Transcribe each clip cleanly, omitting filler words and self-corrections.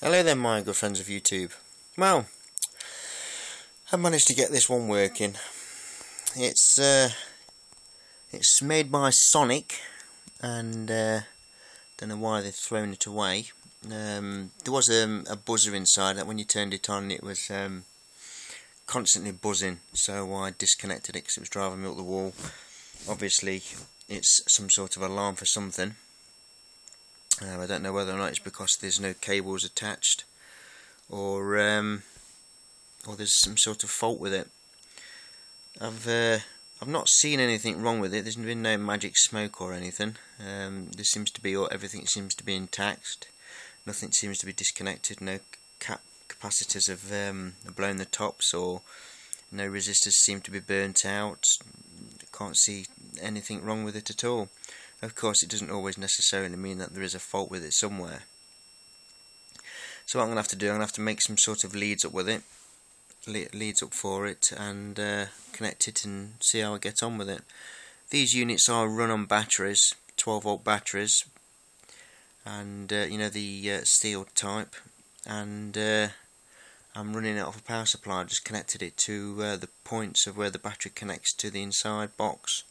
Hello there, my good friends of YouTube. Well, I've managed to get this one working. It's made by Sonic, and don't know why they've thrown it away. There was a buzzer inside that when you turned it on, it was constantly buzzing. So I disconnected it because it was driving me up the wall. Obviously, it's some sort of alarm for something. I don't know whether or not it's because there's no cables attached, or there's some sort of fault with it. I've not seen anything wrong with it. There's been no magic smoke or anything. There seems to be everything seems to be intact. Nothing seems to be disconnected. No capacitors have blown the tops, or no resistors seem to be burnt out. Can't see anything wrong with it at all. Of course, it doesn't always necessarily mean that there is a fault with it somewhere. So what I'm going to have to do, I'm going to have to make some sort of leads up with it, leads up for it, and connect it and see how I get on with it. These units are run on batteries, 12-volt batteries, and you know, the steel type, and I'm running it off a power supply. I've just connected it to the points of where the battery connects to the inside box.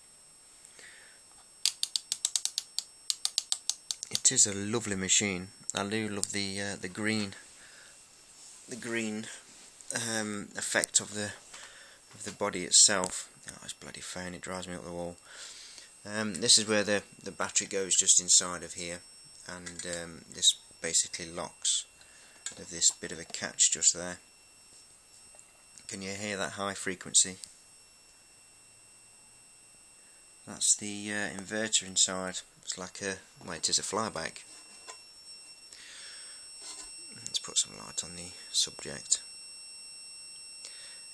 It is a lovely machine. I do love the green effect of the body itself. Oh, this bloody phone! It drives me up the wall. This is where the battery goes, just inside of here, and this basically locks. With this bit of a catch just there. Can you hear that high frequency? That's the inverter inside. It's like well, it is a flyback. Let's put some light on the subject.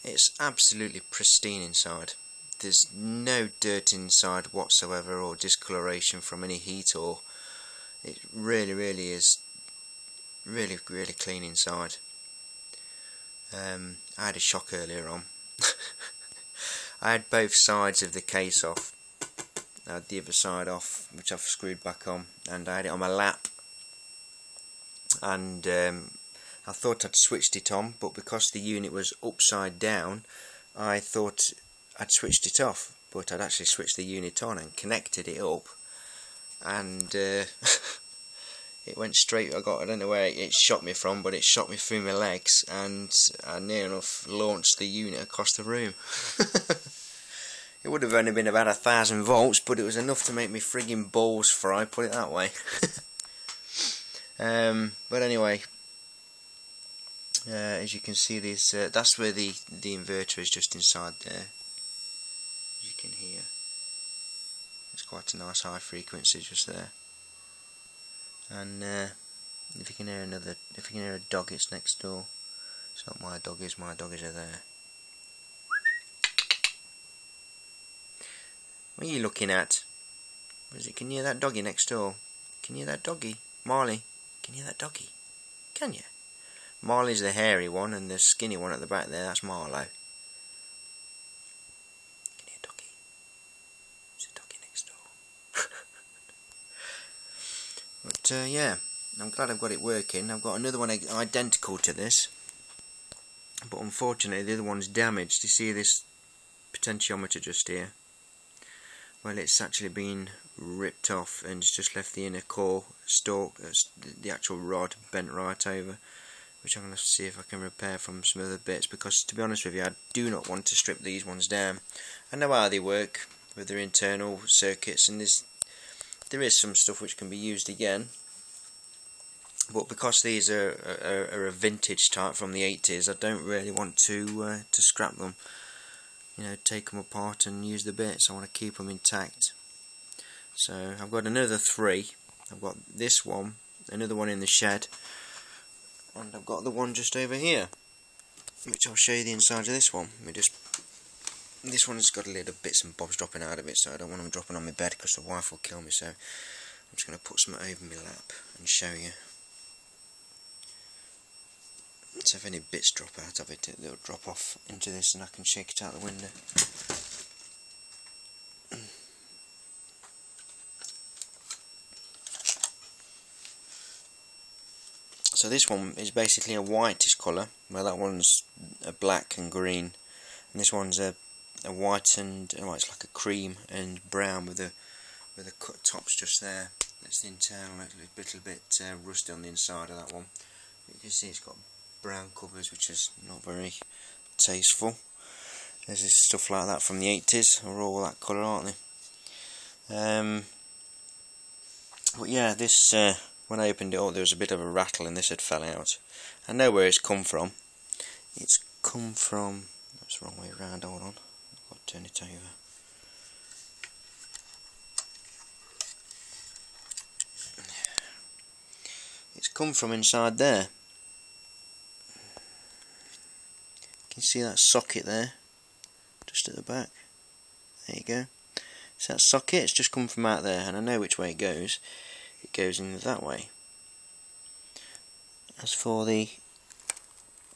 It's absolutely pristine inside. There's no dirt inside whatsoever, or discoloration from any heat, or it really is really clean inside. I had a shock earlier on. I had both sides of the case off. I had the other side off, which I've screwed back on, and I had it on my lap, and I thought I'd switched it on, but because the unit was upside down, I thought I'd switched it off, but I'd actually switched the unit on and connected it up, and it went straight. I don't know where it shot me from, but it shot me through my legs, and I near enough launched the unit across the room. It would have only been about 1,000 volts, but it was enough to make me frigging balls fry, put it that way. But anyway, as you can see, that's where the inverter is, just inside there. As you can hear, it's quite a nice high frequency just there. And if you can hear a dog, it's next door. It's not my doggies. My doggies are there. What are you looking at? What is it? Can you hear that doggy next door? Can you hear that doggy? Marley, can you hear that doggy? Can you? Marley's the hairy one, and the skinny one at the back there, that's Marlow. Can you hear doggy? There's a doggy next door. But yeah, I'm glad I've got it working. I've got another one identical to this, but unfortunately the other one's damaged. You see this potentiometer just here? Well, it's actually been ripped off, and it's just left the inner core stalk, the actual rod bent right over, which I'm going to see if I can repair from some other bits, because to be honest with you, I do not want to strip these ones down. I know how they work with their internal circuits, and there is some stuff which can be used again, but because these are a vintage type from the 80s, I don't really want to scrap them. You know, take them apart and use the bits. I want to keep them intact. So I've got another 3. I've got this one, another one in the shed, and I've got the one just over here, which I'll show you the inside of this one. This one's got a little bits and bobs dropping out of it, so I don't want them dropping on my bed because the wife will kill me. So I'm just going to put something over my lap and show you. So if any bits drop out of it, they'll drop off into this, and I can shake it out the window. So this one is basically a whitish colour, well that one's a black and green, and this one's a white and it's like a cream and brown with the cut tops just there. That's the internal, a little bit rusty on the inside of that one. You can see it's got brown covers, which is not very tasteful. There's this stuff like that from the 80s, are all that colour, aren't they? But yeah, this when I opened it up, there was a bit of a rattle, and this had fell out. I know where it's come from. It's come from. That's the wrong way around. Hold on, I've got to turn it over. It's come from inside there. You can see that socket there, just at the back. There you go. So that socket, it's just come from out there, and I know which way it goes. It goes in that way. As for the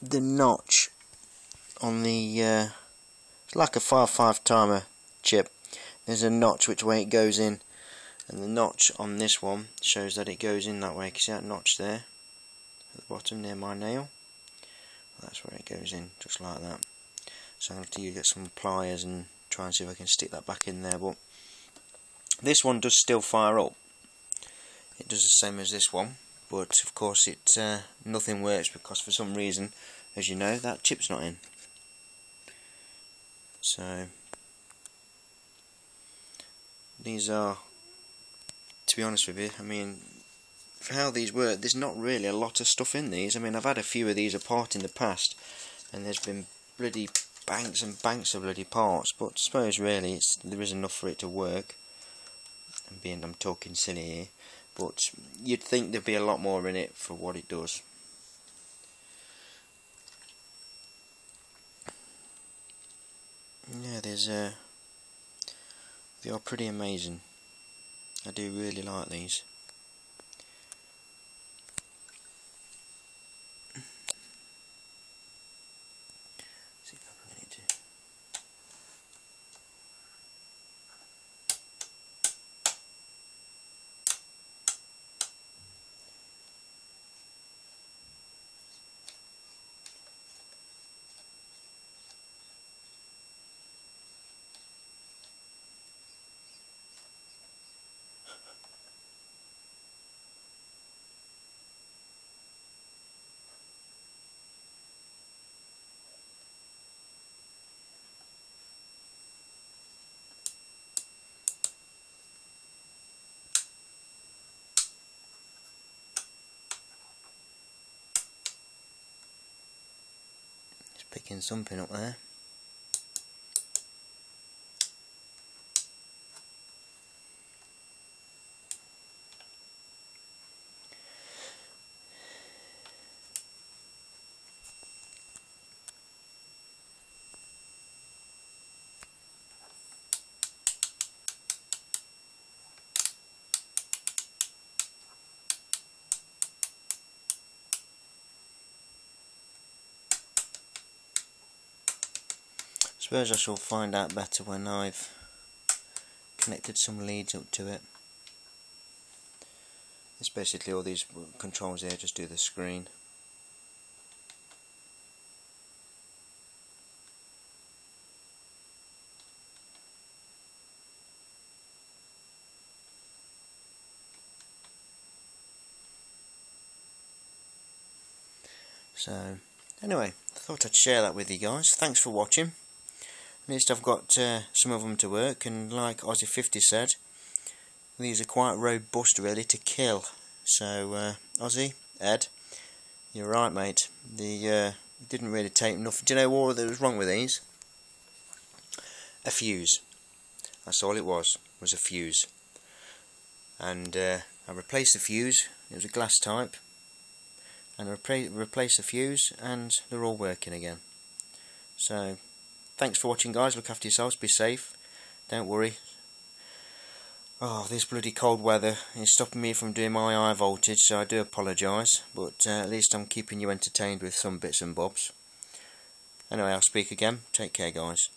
notch on the, it's like a 5.5 timer chip. There's a notch which way it goes in, and the notch on this one shows that it goes in that way. You can see that notch there at the bottom near my nail. That's where it goes in, just like that. So I'll have to get some pliers and try and see if I can stick that back in there. But this one does still fire up. It does the same as this one, but of course it nothing works because for some reason, as you know, that chip's not in. So these are, to be honest with you, I mean, for how these work, there's not really a lot of stuff in these. I mean, I've had a few of these apart in the past, and there's been bloody banks and banks of bloody parts, but I suppose really there is enough for it to work. And I'm talking silly here, but you'd think there'd be a lot more in it for what it does. Yeah, they are pretty amazing. I do really like these. See if I can get it to. Picking something up there. I suppose I shall find out better when I've connected some leads up to it. It's basically all these controls here just do the screen. So anyway, I thought I'd share that with you guys. Thanks for watching. At least I've got some of them to work, and like Aussie50 said, these are quite robust, ready to kill. So Aussie, Ed, you're right, mate. The didn't really take enough. Do you know what was wrong with these? A fuse. That's all it was a fuse. And I replaced the fuse. It was a glass type, and I replaced the fuse, and they're all working again. So thanks for watching, guys. Look after yourselves, be safe, don't worry. Oh, this bloody cold weather is stopping me from doing my high voltage, so I do apologise, but at least I'm keeping you entertained with some bits and bobs. Anyway, I'll speak again. Take care, guys.